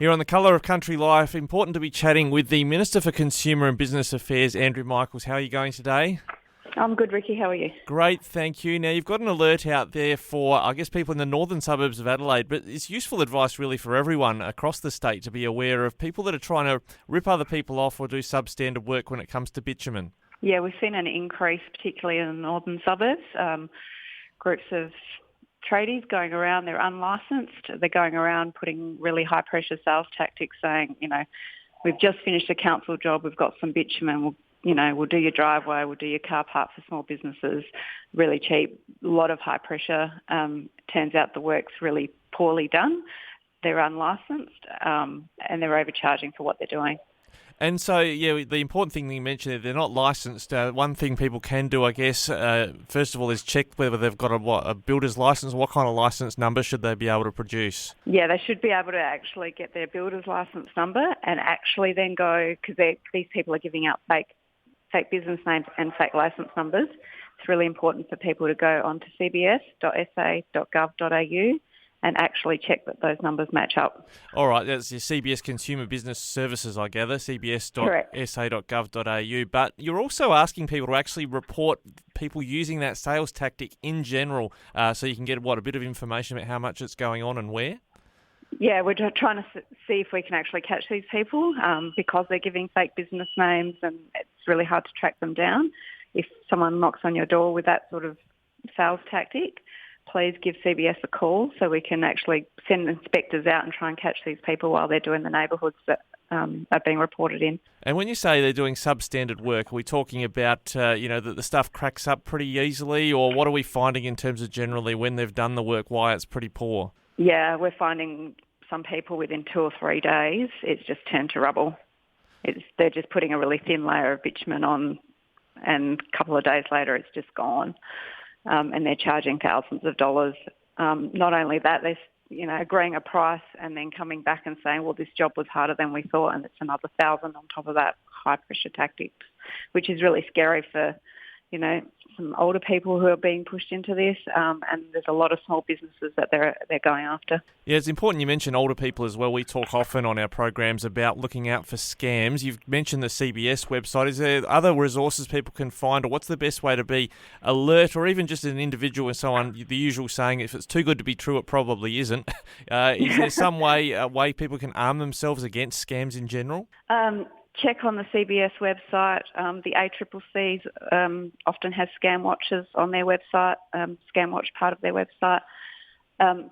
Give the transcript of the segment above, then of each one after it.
Here on The Colour of Country Life, important to be chatting with the Minister for Consumer and Business Affairs, Andrea Michaels. How are you going today? I'm good, Ricky. How are you? Great, thank you. Now, you've got an alert out there for, I guess, people in the northern suburbs of Adelaide, but it's useful advice really for everyone across the state to be aware of people that are trying to rip other people off or do substandard work when it comes to bitumen. Yeah, we've seen an increase, particularly in the northern suburbs. Groups of tradies going around, they're unlicensed. They're going around putting really high-pressure sales tactics saying, we've just finished a council job, we've got some bitumen, we'll do your driveway, we'll do your car park for small businesses, really cheap, a lot of high pressure. Turns out the work's really poorly done. They're unlicensed and they're overcharging for what they're doing. And so, yeah, the important thing that you mentioned there, they're not licensed. One thing people can do, I guess, first of all, is check whether they've got a builder's license. What kind of license number should they be able to produce? Yeah, they should be able to actually get their builder's license number and actually then go, because these people are giving out fake business names and fake license numbers. It's really important for people to go onto cbs.sa.gov.au and actually check that those numbers match up. All right, that's your CBS Consumer Business Services, I gather, cbs.sa.gov.au. But you're also asking people to actually report people using that sales tactic in general, so you can get, a bit of information about how much it's going on and where? Yeah, we're trying to see if we can actually catch these people because they're giving fake business names and it's really hard to track them down. If someone knocks on your door with that sort of sales tactic, please give CBS a call so we can actually send inspectors out and try and catch these people while they're doing the neighbourhoods that are being reported in. And when you say they're doing substandard work, are we talking about, that the stuff cracks up pretty easily, or what are we finding in terms of generally when they've done the work, why it's pretty poor? Yeah, we're finding some people within 2 or 3 days, it's just turned to rubble. They're just putting a really thin layer of bitumen on and a couple of days later it's just gone. And they're charging thousands of dollars. Not only that, they're agreeing a price and then coming back and saying, well, this job was harder than we thought, and it's another $1,000 on top of that high pressure tactics, which is really scary for some older people who are being pushed into this, and there's a lot of small businesses that they're going after. Yeah, it's important you mention older people as well. We talk often on our programs about looking out for scams. You've mentioned the CBS website. Is there other resources people can find, or what's the best way to be alert, or even just an individual and so on? The usual saying, if it's too good to be true, it probably isn't. Is there some way people can arm themselves against scams in general? Check on the CBS website. The ACCC often has scam watchers on their website, scam watch part of their website.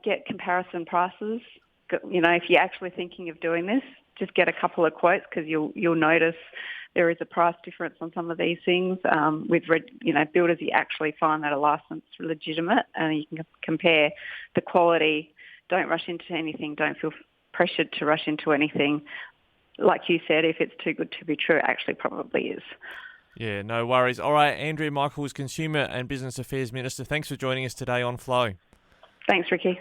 Get comparison prices. If you're actually thinking of doing this, just get a couple of quotes because you'll notice there is a price difference on some of these things. With builders, you actually find that a license legitimate, and you can compare the quality. Don't rush into anything. Don't feel pressured to rush into anything. Like you said, if it's too good to be true, it actually probably is. Yeah, no worries. All right, Andrea Michaels, Consumer and Business Affairs Minister, thanks for joining us today on Flow. Thanks, Ricky.